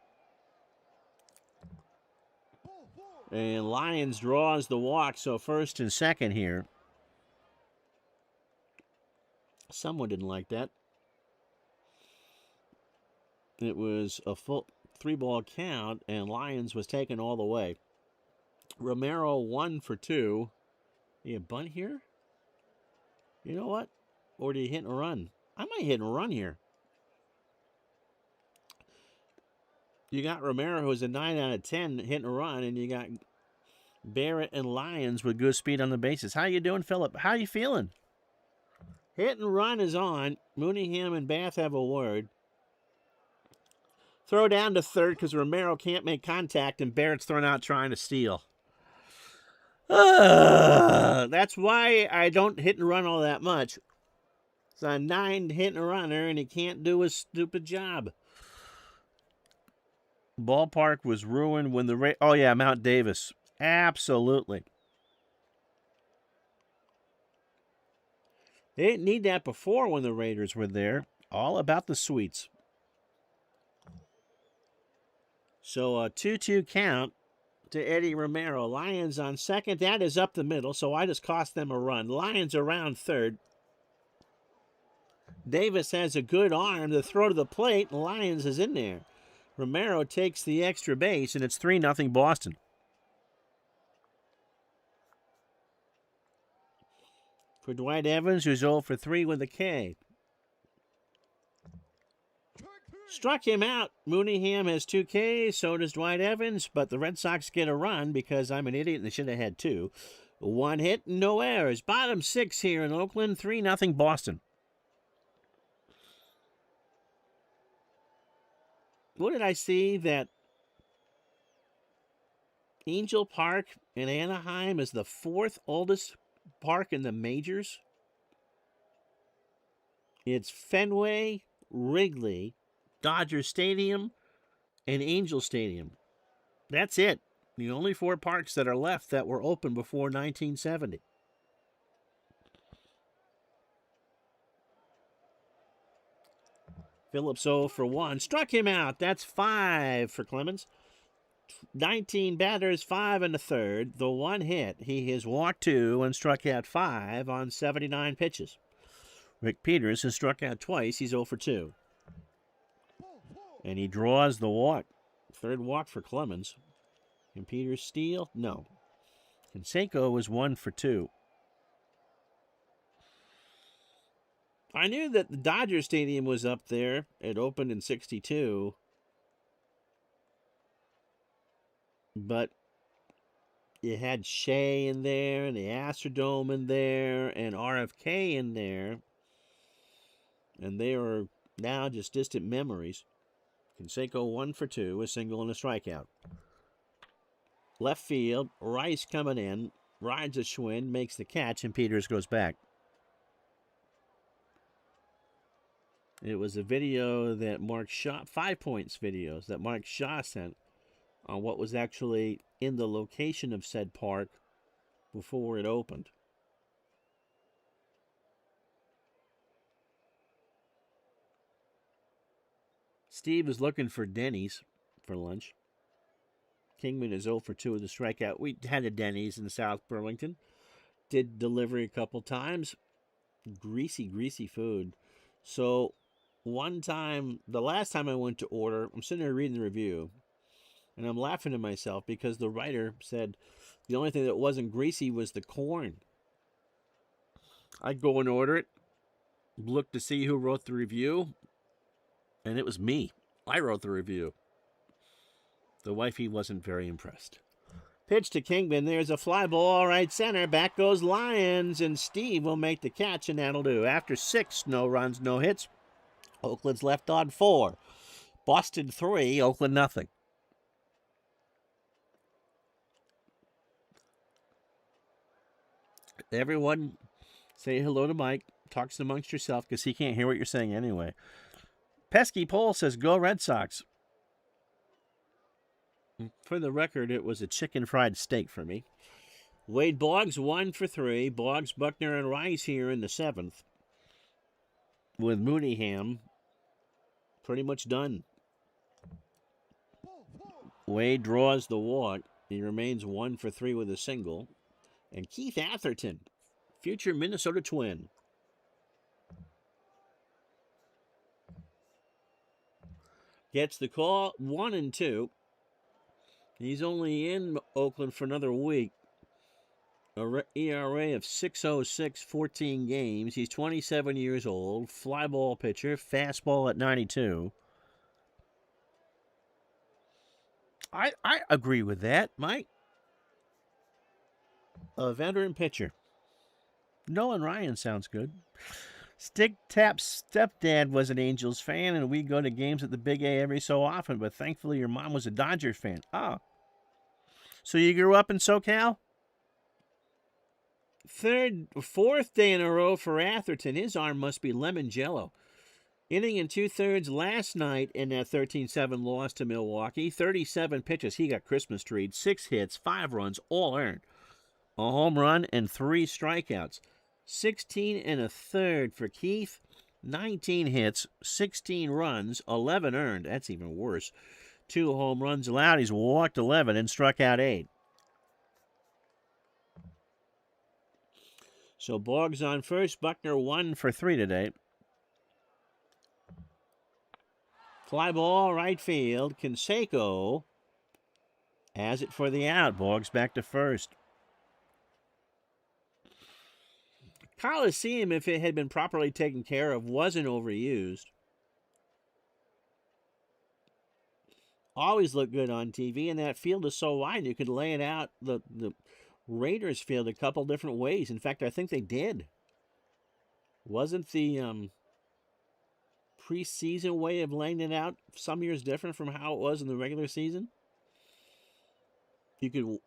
And Lions draws the walk, so first and second here. Someone didn't like that. It was a full 3-ball count, and Lions was taken all the way. Romero 1 for 2. You bunt here? You know what? Or do you hit and run? I might hit and run here. You got Romero, who's a 9 out of 10, hit and run, and you got Barrett and Lions with good speed on the bases. How you doing, Philip? How you feeling? Hit and run is on. Mooneyham and Bath have a word. Throw down to third because Romero can't make contact, and Barrett's thrown out trying to steal. That's why I don't hit and run all that much. It's a 9 hit and runner, and he can't do his stupid job. Ballpark was ruined when the oh yeah, Mount Davis, absolutely. They didn't need that before when the Raiders were there. All about the sweets. So a 2-2 count to Eddie Romero. Lions on second. That is up the middle, so I just cost them a run. Lions around third. Davis has a good arm to throw to the plate, and Lions is in there. Romero takes the extra base, and it's 3-0 Boston. For Dwight Evans, who's 0 for 3 with a K. Struck him out. Mooneyham has 2 Ks, so does Dwight Evans, but the Red Sox get a run because I'm an idiot and they should have had 2. 1 hit, no errors. Bottom 6 here in Oakland, 3-0 Boston. What did I see? That Angel Park in Anaheim is the 4th oldest park in the majors. It's Fenway, Wrigley, Dodger Stadium, and Angel Stadium. That's it. The only 4 parks that are left that were open before 1970. Phillips 0 for 1. Struck him out. That's 5 for Clemens. 19 batters, 5 in the 3rd. The 1 hit. He has walked 2 and struck out 5 on 79 pitches. Rick Peters has struck out twice. He's 0 for 2. And he draws the walk. 3rd walk for Clemens. Can Peters steal? No. Canseco was 1 for 2. I knew that the Dodger Stadium was up there. It opened in 62. But you had Shea in there, and the Astrodome in there, and RFK in there. And they are now just distant memories. Canseco 1 for 2, a single and a strikeout. Left field, Rice coming in, rides a Schwinn, makes the catch, and Peters goes back. It was a video that Mark Shaw, 5 Points videos that Mark Shaw sent on what was actually in the location of said park before it opened. Steve is looking for Denny's for lunch. Kingman is 0 for 2 with a strikeout. We had a Denny's in South Burlington. Did delivery a couple times. Greasy food. So one time, the last time I went to order, I'm sitting there reading the review, and I'm laughing to myself because the writer said the only thing that wasn't greasy was the corn. I'd go and order it, look to see who wrote the review, and it was me. I wrote the review. The wifey wasn't very impressed. Pitch to Kingman. There's a fly ball right center. Back goes Lions, and Steve will make the catch, and that'll do. After 6, no runs, no hits. Oakland's left on 4. Boston 3, Oakland nothing. Everyone say hello to Mike. Talks amongst yourself because he can't hear what you're saying anyway. Pesky Pole says, go Red Sox. For the record, it was a chicken fried steak for me. Wade Boggs 1 for 3. Boggs, Buckner, and Rice here in the 7th. With Mooneyham pretty much done. Wade draws the walk. He remains 1 for 3 with a single. And Keith Atherton, future Minnesota Twin. Gets the call, 1 and 2. He's only in Oakland for another week. A ERA of 6.06, 14 games. He's 27 years old. Fly ball pitcher. Fastball at 92. I agree with that, Mike. A veteran pitcher. Nolan Ryan sounds good. Stick Tap's stepdad was an Angels fan, and we go to games at the Big A every so often, but thankfully your mom was a Dodger fan. Oh. So you grew up in SoCal? 4th day in a row for Atherton. His arm must be lemon jello. Inning and 2/3 last night in that 13-7 loss to Milwaukee. 37 pitches. He got Christmas treed. 6 hits, 5 runs, all earned. A home run and 3 strikeouts. 16 1/3 for Keith. 19 hits, 16 runs, 11 earned. That's even worse. 2 home runs allowed. He's walked 11 and struck out 8. So Boggs on first. Buckner 1 for 3 today. Fly ball, right field. Canseco has it for the out. Boggs back to first. Coliseum, if it had been properly taken care of, wasn't overused. always look good on TV, and that field is so wide you could lay it out the Raiders field a couple different ways. In fact, I think they did. Wasn't the preseason way of laying it out some years different from how it was in the regular season? You could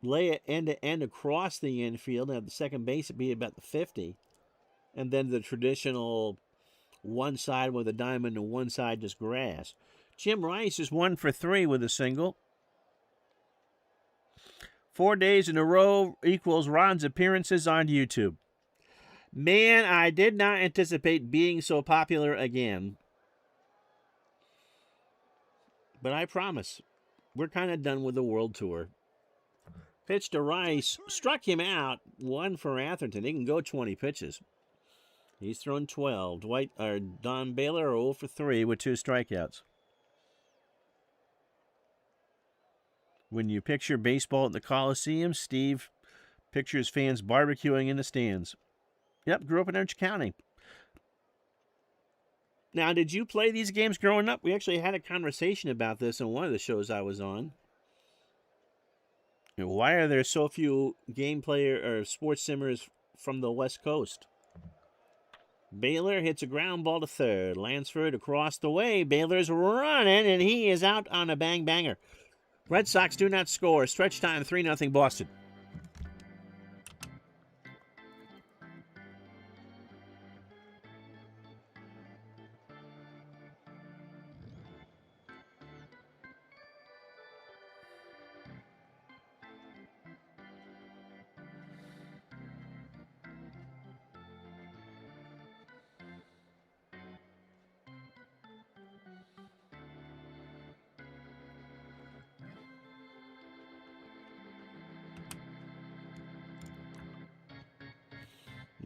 lay it end to end across the infield and have the second base be about the 50, and then the traditional one side with a diamond and one side just grass. Jim Rice is 1 for 3 with a single. 4 days in a row equals Ron's appearances on YouTube. Man, I did not anticipate being so popular again. But I promise, we're kind of done with the world tour. Pitch to Rice, struck him out. 1 for Atherton. He can go 20 pitches. He's thrown 12. Don Baylor 0 for 3 with 2 strikeouts. When you picture baseball at the Coliseum, Steve pictures fans barbecuing in the stands. Yep, grew up in Orange County. Now, did you play these games growing up? We actually had a conversation about this in one of the shows I was on. Why are there so few game player or sports simmers from the West Coast? Baylor hits a ground ball to third. Lansford across the way. Baylor's running, and he is out on a bang-banger. Red Sox do not score. Stretch time, 3-0 Boston.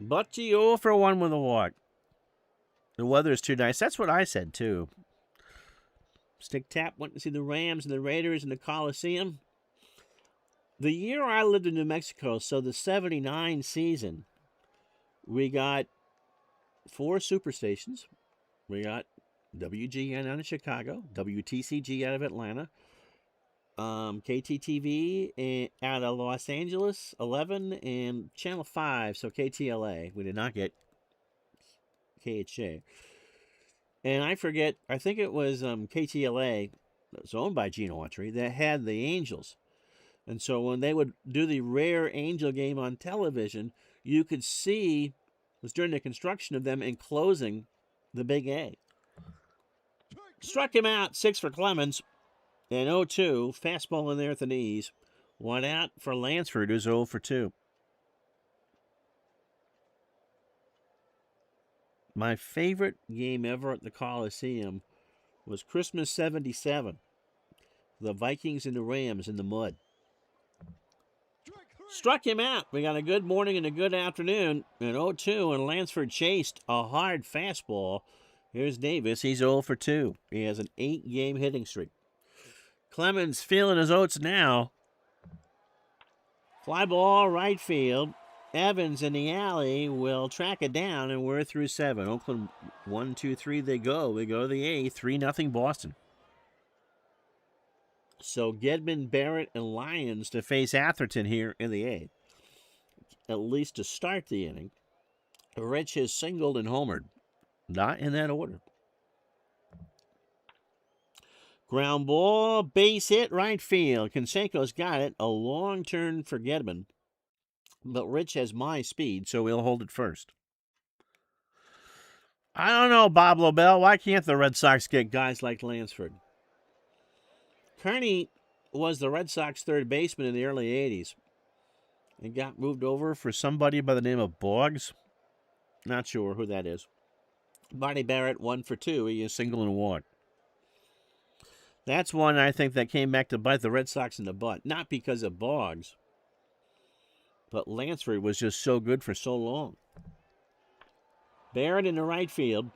Butchie 0 for 1 with a walk. The weather's too nice. That's what I said, too. Stick Tap went to see the Rams and the Raiders in the Coliseum. The year I lived in New Mexico, so the 79 season, we got 4 superstations. We got WGN out of Chicago, WTCG out of Atlanta, KTTV out of Los Angeles, 11, and Channel 5, so KTLA. We did not get KHJ. And I forget, I think it was KTLA, that was owned by Gene Autry, that had the Angels. And so when they would do the rare Angel game on television, you could see, it was during the construction of them enclosing the Big A. Struck him out, 6 for Clemens. And 0-2, fastball in there at the knees. 1 out for Lansford, who's 0 for 2. My favorite game ever at the Coliseum was Christmas 77. The Vikings and the Rams in the mud. Struck him out. We got a good morning and a good afternoon. And 0-2, and Lansford chased a hard fastball. Here's Davis. He's 0 for 2. He has an 8-game hitting streak. Clemens feeling his oats now. Fly ball right field. Evans in the alley will track it down, and we're through 7. Oakland 1, 2, 3. They go. We go to the 8th. 3-0 Boston. So Gedman, Barrett, and Lyons to face Atherton here in the 8th. At least to start the inning. Rich has singled and homered. Not in that order. Ground ball, base hit, right field. Canseco's got it. A long turn for Gedman. But Rich has my speed, so he'll hold it first. I don't know, Bob Lobel. Why can't the Red Sox get guys like Lansford? Kearney was the Red Sox third baseman in the early 80s. And got moved over for somebody by the name of Boggs. Not sure who that is. Marty Barrett, 1 for 2. He is single and a walk. That's one I think that came back to bite the Red Sox in the butt. Not because of Boggs, but Lansford was just so good for so long. Barrett in the right field.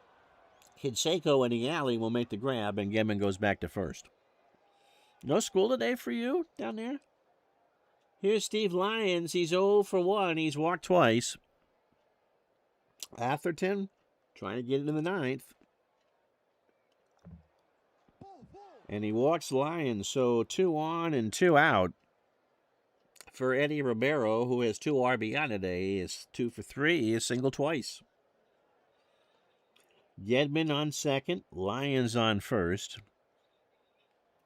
Canseco in the alley will make the grab, and Gedman goes back to first. No school today for you down there? Here's Steve Lyons. He's 0 for 1. He's walked twice. Atherton trying to get into the 9th. And he walks Lyons, so 2 on and 2 out for Eddie Romero, who has 2 RBI today. He is 2 for 3. He is single twice. Gedman on second, Lyons on first.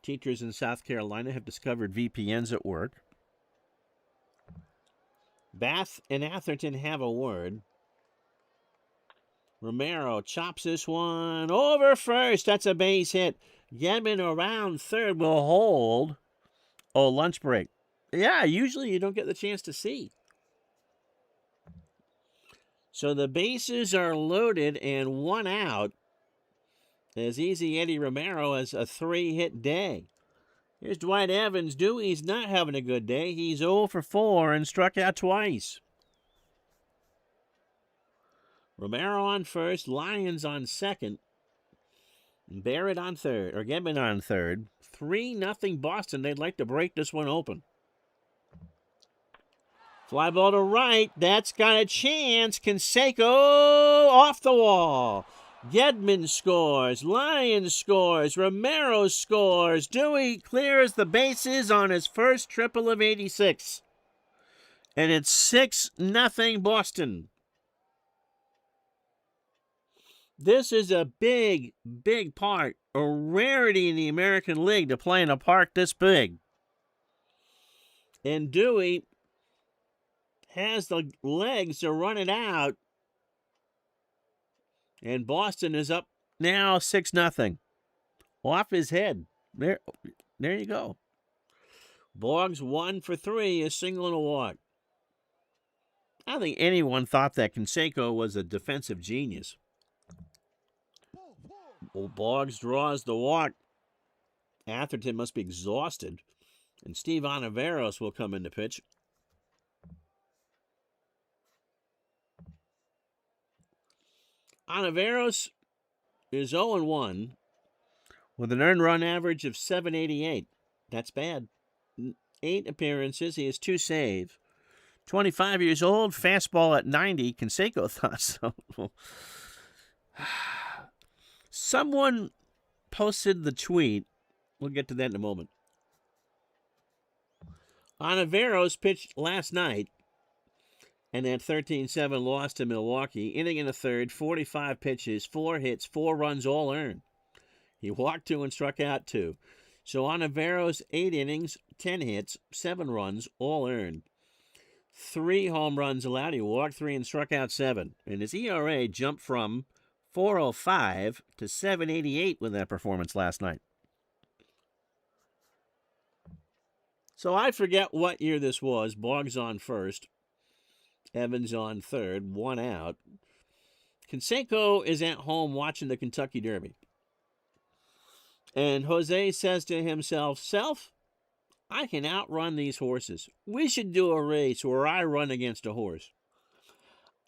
Teachers in South Carolina have discovered VPNs at work. Bath and Atherton have a word. Romero chops this one over first. That's a base hit. Gedman around third will hold. Oh, lunch break. Yeah, usually you don't get the chance to see. So the bases are loaded and 1 out. As Easy Eddie Romero has a 3-hit day. Here's Dwight Evans. Dewey's not having a good day. He's 0 for 4 and struck out twice. Romero on first, Lyons on second, Barrett on third, or Gedman on third. 3-0 Boston. They'd like to break this one open. Fly ball to right. That's got a chance. Canseco off the wall. Gedman scores. Lyons scores. Romero scores. Dewey clears the bases on his first triple of 86. And it's 6-0 Boston. This is a big, big part, a rarity in the American League to play in a park this big. And Dewey has the legs to run it out. And Boston is up now 6-0. Off his head. There you go. Boggs 1 for 3, a single and a walk. I don't think anyone thought that Canseco was a defensive genius. Well, Boggs draws the walk. Atherton must be exhausted. And Steve Ontiveros will come in to pitch. Ontiveros is 0-1 with an earned run average of 788. That's bad. 8 appearances. He has 2 saves. 25 years old, fastball at 90. Canseco thought so. Someone posted the tweet. We'll get to that in a moment. Ontiveros pitched last night, and that 13-7 loss to Milwaukee. Inning and a third, 45 pitches, 4 hits, 4 runs, all earned. He walked 2 and struck out 2. So Ontiveros, 8 innings, 10 hits, 7 runs, all earned. 3 home runs allowed. He walked 3 and struck out 7. And his ERA jumped from 4.05 to 7.88 with that performance last night. So I forget what year this was. Boggs on first. Evans on third. 1 out. Canseco is at home watching the Kentucky Derby. And Jose says to himself, "Self, I can outrun these horses. We should do a race where I run against a horse."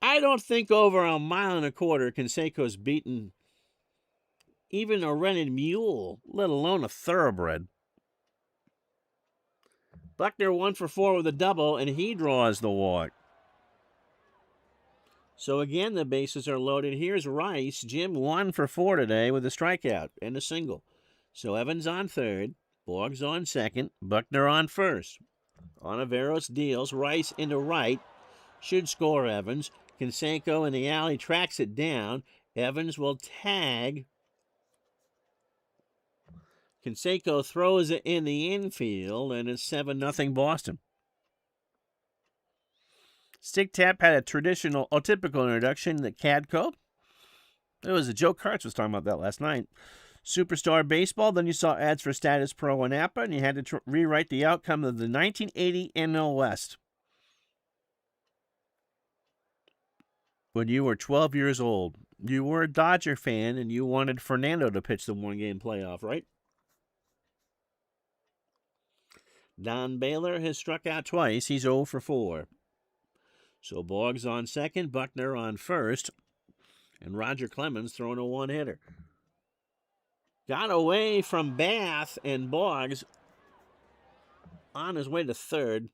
I don't think over 1.25 miles Canseco's beaten even a rented mule, let alone a thoroughbred. Buckner 1 for 4 with a double, and he draws the walk. So again, the bases are loaded. Here's Rice. Jim 1 for 4 today with a strikeout and a single. So Evans on third, Boggs on second, Buckner on first. Ontiveros deals Rice into right. Should score Evans. Canseco in the alley tracks it down. Evans will tag. Canseco throws it in the infield, and it's 7-0 Boston. Stick Tap had a typical introduction, the Cadco. It was Joe Karts was talking about that last night. Superstar Baseball, then you saw ads for Status Pro and Napa, and you had to rewrite the outcome of the 1980 NL West. When you were 12 years old, you were a Dodger fan, and you wanted Fernando to pitch the one-game playoff, right? Don Baylor has struck out twice. He's 0 for 4. So Boggs on second, Buckner on first, and Roger Clemens throwing a one-hitter. Got away from Bath, and Boggs on his way to third.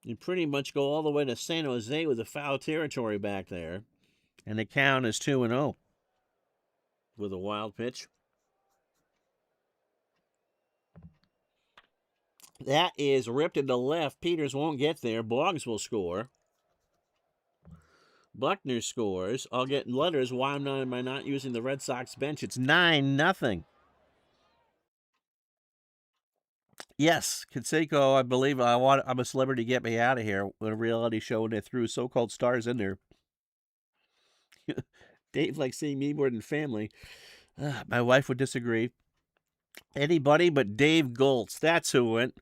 You pretty much go all the way to San Jose with the foul territory back there. And the count is 2-0 with a wild pitch. That is ripped into left. Peters won't get there. Boggs will score. Buckner scores. I'll get letters. Why am I not using the Red Sox bench? It's 9-0. Yes, Canseco, I believe I'm a Celebrity, Get Me Out of Here, a reality show, and they threw so-called stars in there. Dave likes seeing me more than family. My wife would disagree. Anybody but Dave Goltz. That's who went.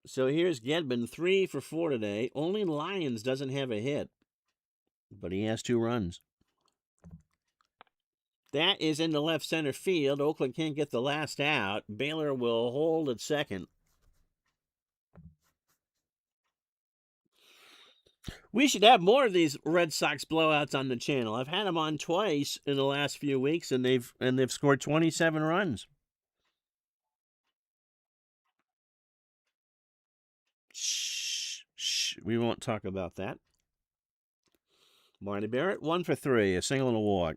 So here's Gedman, 3 for 4 today. Only Lyons doesn't have a hit, but he has 2 runs. That is into left center field. Oakland can't get the last out. Baylor will hold at second. We should have more of these Red Sox blowouts on the channel. I've had them on twice in the last few weeks, and they've scored 27 runs. Shh. We won't talk about that. Marty Barrett, 1 for 3, a single and a walk.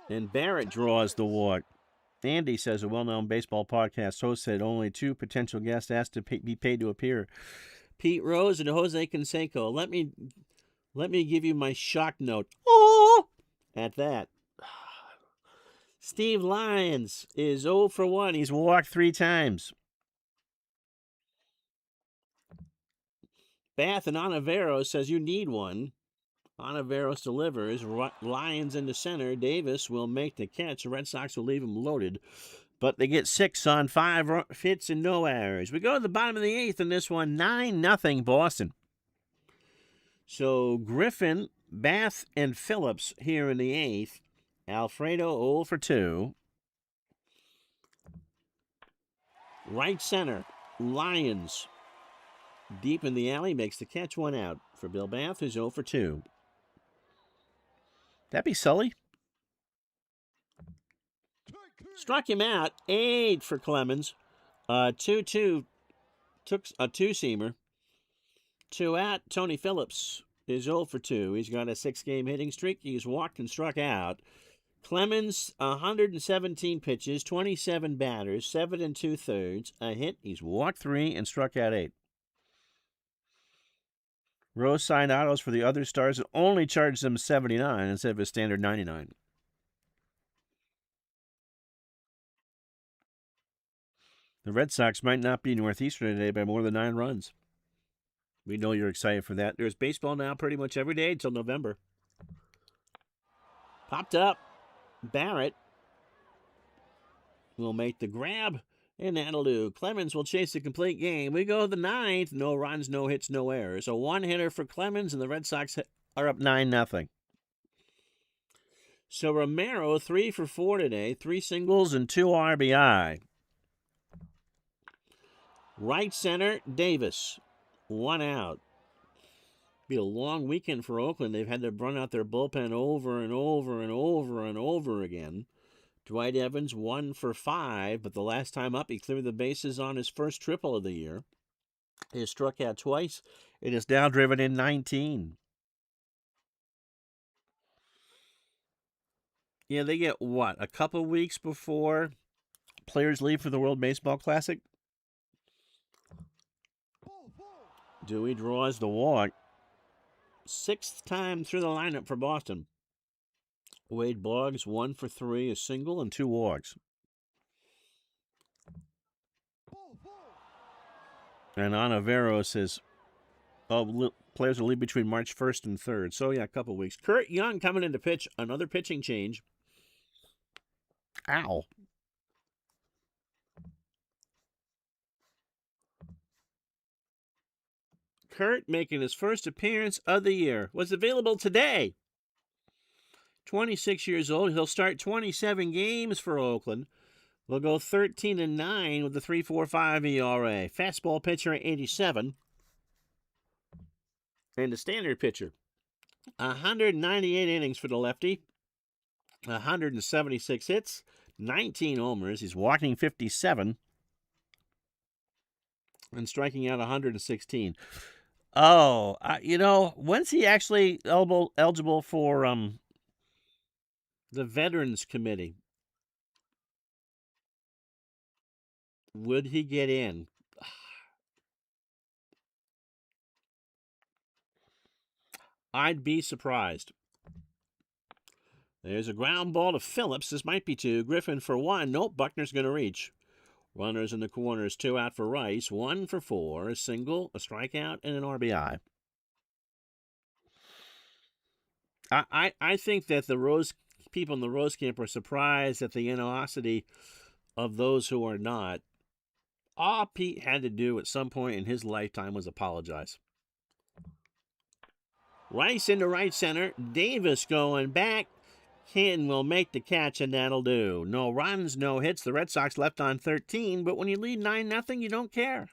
And Barrett draws the walk. Andy says a well-known baseball podcast host said only 2 potential guests asked to be paid to appear. Pete Rose and Jose Canseco. Let me give you my shock note. Oh, at that. Steve Lyons is 0 for 1. He's walked 3 times. Bath and Ontiveros says you need one. Ontiveros delivers. Lyons in the center. Davis will make the catch. The Red Sox will leave him loaded. But they get 6 on 5 hits and no errors. We go to the bottom of the 8th in this one. 9-0 Boston. So Griffin, Bath, and Phillips here in the 8th. Alfredo 0 for 2. Right center, Lyons. Deep in the alley, makes the catch, 1 out for Bill Bath, who's 0 for 2. That be Sully? Struck him out, 8 for Clemens. 2-2, took a 2-seamer. 2 out, Tony Phillips is 0 for 2. He's got a 6-game hitting streak. He's walked and struck out. Clemens, 117 pitches, 27 batters, 7 2/3, a hit. He's walked 3 and struck out 8. Rose signed autos for the other stars and only charged them $79 instead of a standard $99. The Red Sox might not be Northeastern today by more than 9 runs. We know you're excited for that. There's baseball now pretty much every day until November. Popped up. Barrett will make the grab, and that'll do. Clemens will chase the complete game. We go to the 9th. No runs, no hits, no errors. A 1-hitter for Clemens, and the Red Sox are up 9-0. So Romero, 3 for 4 today. 3 singles and 2 RBI. Right center, Davis. 1 out. Be a long weekend for Oakland. They've had to run out their bullpen over and over and over and over again. Dwight Evans, 1 for 5, but the last time up, he cleared the bases on his first triple of the year. He has struck out twice. It is now driven in 19. Yeah, they get what? A couple weeks before players leave for the World Baseball Classic? Dewey draws the walk. 6th time through the lineup for Boston. Wade Boggs, 1 for 3, a single and 2 walks. And Ontiveros says, players will leave between March 1st and 3rd. So, yeah, a couple weeks. Kurt Young coming in to pitch. Another pitching change. Ow. Kurt making his first appearance of the year. Was available today. 26 years old. He'll start 27 games for Oakland. We'll go 13-9 with the 3.45 ERA. Fastball pitcher at 87. And the standard pitcher. 198 innings for the lefty. 176 hits. 19 homers. He's walking 57. And striking out 116. Oh, when's he actually eligible for the Veterans Committee? Would he get in? I'd be surprised. There's a ground ball to Phillips. This might be two. Griffin for one. Nope, Buckner's going to reach. Runners in the corners, 2 out for Rice, 1 for 4, a single, a strikeout, and an RBI. I think that the Rose people in the Rose camp are surprised at the animosity of those who are not. All Pete had to do at some point in his lifetime was apologize. Rice into right center. Davis going back. Hinton will make the catch, and that'll do. No runs, no hits. The Red Sox left on 13, but when you lead 9-0, you don't care.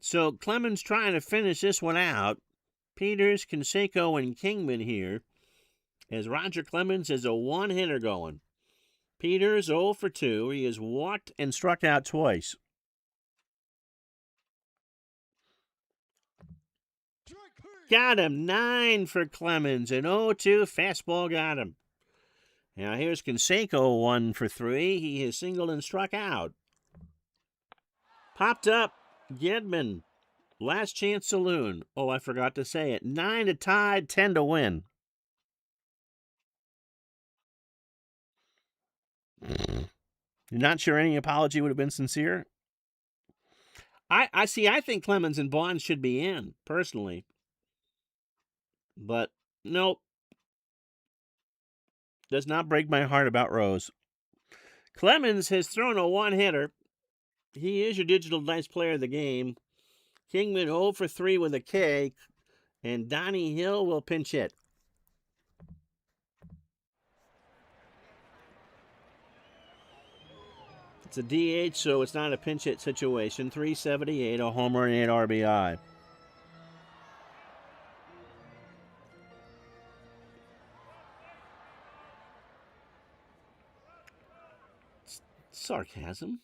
So Clemens trying to finish this one out. Peters, Canseco, and Kingman here, as Roger Clemens is a one-hitter going. Peters 0 for 2. He has walked and struck out twice. Got him. 9 for Clemens. An 0-2 fastball got him. Now here's Canseco 1 for 3. He has singled and struck out. Popped up. Gedman. Last chance saloon. Oh, I forgot to say it. 9 to tie, 10 to win. You're not sure any apology would have been sincere? I see. I think Clemens and Bonds should be in, personally. But, nope. Does not break my heart about Rose. Clemens has thrown a one-hitter. He is your digital dice player of the game. Kingman 0 for 3 with a K. And Donnie Hill will pinch hit. It's a DH, so it's not a pinch hit situation. 378, a homer, and 8 RBI. Sarcasm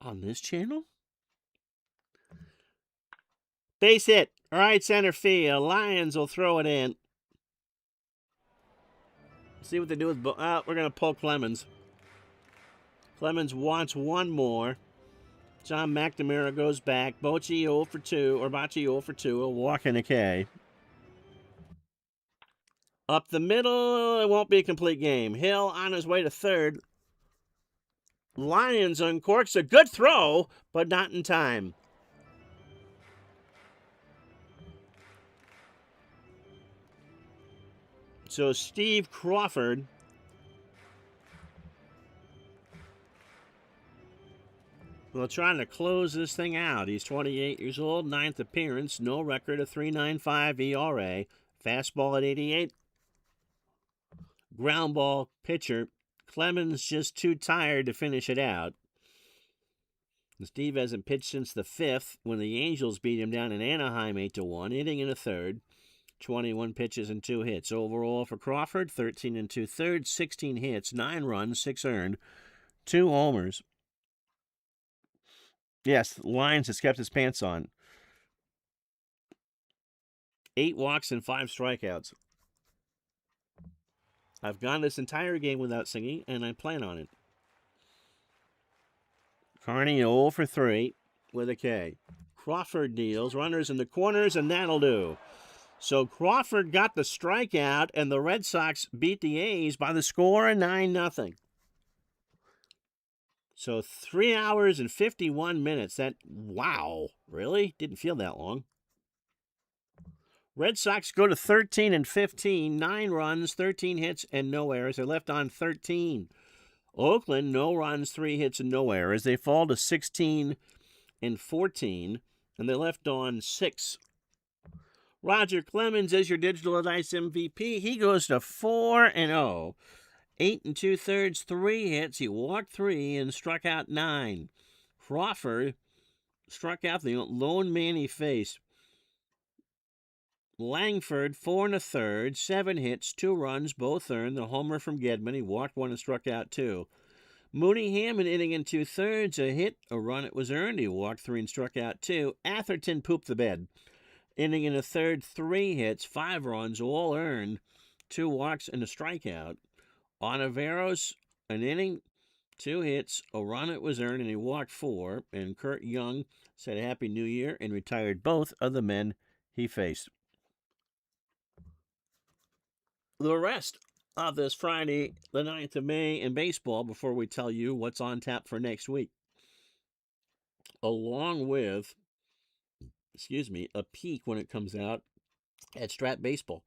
on this channel? Base hit. Right center field. Lions will throw it in. See what they do with... we're going to pull Clemens. Clemens wants one more. John McNamara goes back. Bochy 0 for 2. Or Bochy 0 for 2. A walk and a K. Up the middle. It won't be a complete game. Hill on his way to third. Lions uncorks a good throw, but not in time. So Steve Crawford will try to close this thing out. He's 28 years old, 9th appearance, no record, a 3.95 ERA, fastball at 88. Ground ball pitcher. Clemens just too tired to finish it out. And Steve hasn't pitched since the 5th when the Angels beat him down in Anaheim 8-1, hitting in a third. 21 pitches and 2 hits. Overall for Crawford, 13 2/3, 16 hits, 9 runs, 6 earned, 2 homers. Yes, Lions has kept his pants on. 8 walks and 5 strikeouts. I've gone this entire game without singing, and I plan on it. Carney 0 for 3 with a K. Crawford deals, runners in the corners, and that'll do. So Crawford got the strikeout, and the Red Sox beat the A's by the score of 9-0. So 3 hours and 51 minutes. Wow, really? Didn't feel that long. Red Sox go to 13-15, 9 runs, 13 hits, and no errors. They left on 13. Oakland, no runs, 3 hits, and no errors. They fall to 16-14, and they left on 6. Roger Clemens is your digital dice MVP. He goes to 4-0. 8 2/3, 3 hits. He walked 3 and struck out 9. Crawford struck out the lone man he faced. Langford, 4 1/3, 7 hits, 2 runs, both earned. The homer from Gedman. He walked 1 and struck out 2. Mooney Hammond hitting in 2/3, a hit, a run. It was earned. He walked 3 and struck out 2. Atherton pooped the bed. Inning in a third, 3 hits, 5 runs, all earned, 2 walks and a strikeout. Onaveros, an inning, 2 hits, a run it was earned, and he walked 4. And Kurt Young said Happy New Year and retired both of the men he faced. The rest of this Friday, the 9th of May in baseball, before we tell you what's on tap for next week, along with, a peek when it comes out at Strat Baseball.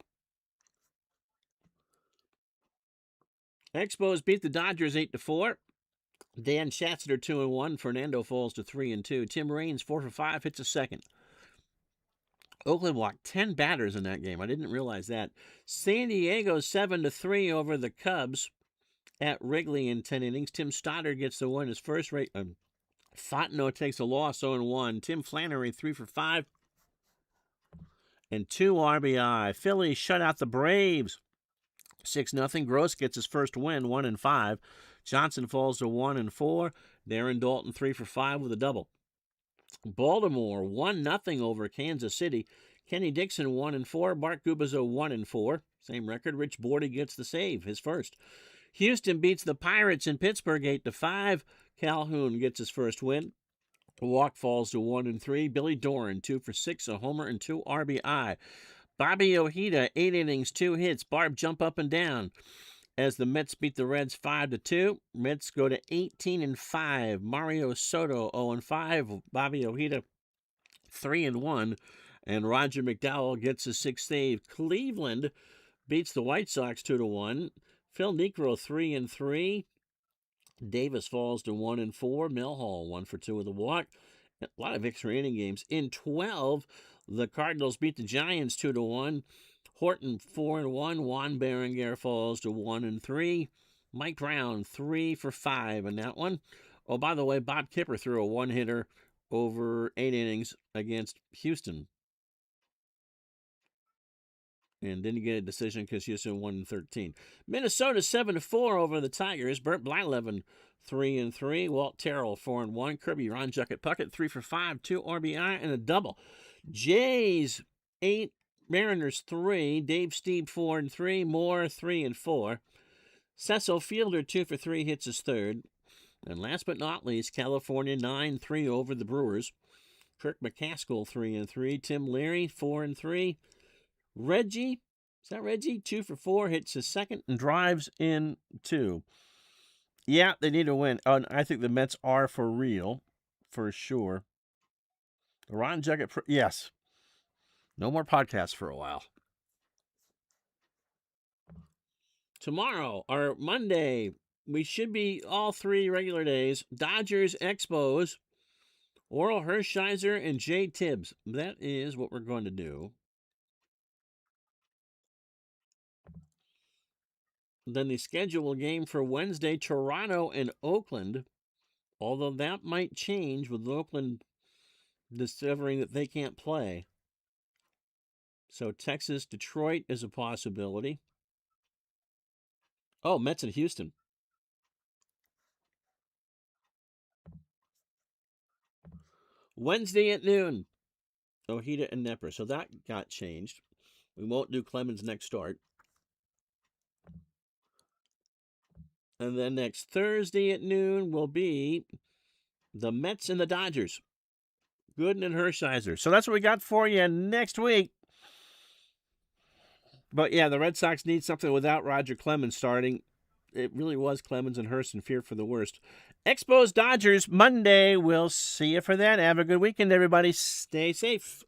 Expos beat the Dodgers 8-4. Dan Schatzler 2-1. Fernando falls to 3-2. Tim Raines 4-for-5, hits a second. Oakland walked 10 batters in that game. I didn't realize that. San Diego 7-3 over the Cubs at Wrigley in 10 innings. Tim Stoddard gets the win. His first rate. Fontenot takes a loss 0-1. Tim Flannery 3-for-5 and 2 RBI. Phillies shut out the Braves 6-0. Gross gets his first win 1-5. Johnson falls to 1-4. Darren Dalton 3-for-5 with a double. Baltimore 1-0 over Kansas City. Kenny Dixon 1-4. Bart Gubazzo 1-4. Same record. Rich Bordy gets the save, his first. Houston beats the Pirates in Pittsburgh 8-5. Calhoun gets his first win. Walk falls to 1-3. Billy Doran 2-for-6, a homer and 2 RBI. Bobby Ojeda 8 innings, 2 hits. Barb jump up and down as the Mets beat the Reds 5-2. Mets go to 18-5. Mario Soto 0-5. Bobby Ojeda 3-1. And Roger McDowell gets his 6th save. Cleveland beats the White Sox 2-1. Phil Niekro 3-3. Davis falls to 1-4. Millhall 1-for-2 with a walk. A lot of extra inning games. In 12, the Cardinals beat the Giants 2-1. Horton 4-1. Juan Berenguer falls to 1-3. Mike Brown 3-for-5 in that one. Oh, by the way, Bob Kipper threw a 1-hitter over 8 innings against Houston. And didn't get a decision because Houston won 13. Minnesota 7-4 over the Tigers. Bert Blyleven 3-3. Walt Terrell 4-1. Kirby Ronjuk at Puckett 3-for-5, 2 RBI and a double. Jays 8, Mariners 3. Dave Stieb 4-3. Moore 3-4. Cecil Fielder 2-for-3, hits his third. And last but not least, California 9-3 over the Brewers. Kirk McCaskill 3-3. Tim Leary 4-3. Reggie, is that Reggie? 2-for-4, hits his second and drives in 2. Yeah, they need a win. I think the Mets are for real, for sure. Ron Juggett, yes. No more podcasts for a while. Tomorrow, or Monday, we should be all 3 regular days. Dodgers, Expos, Oral Hershiser, and Jay Tibbs. That is what we're going to do. Then the schedule game for Wednesday, Toronto and Oakland, although that might change with Oakland discovering that they can't play. So Texas, Detroit is a possibility. Oh, Mets and Houston. Wednesday at noon, Ojeda and Nepper. So that got changed. We won't do Clemens next start. And then next Thursday at noon will be the Mets and the Dodgers. Gooden and Hershiser. So that's what we got for you next week. But yeah, the Red Sox need something without Roger Clemens starting. It really was Clemens and Hurst, and fear for the worst. Expos Dodgers Monday. We'll see you for that. Have a good weekend, everybody. Stay safe.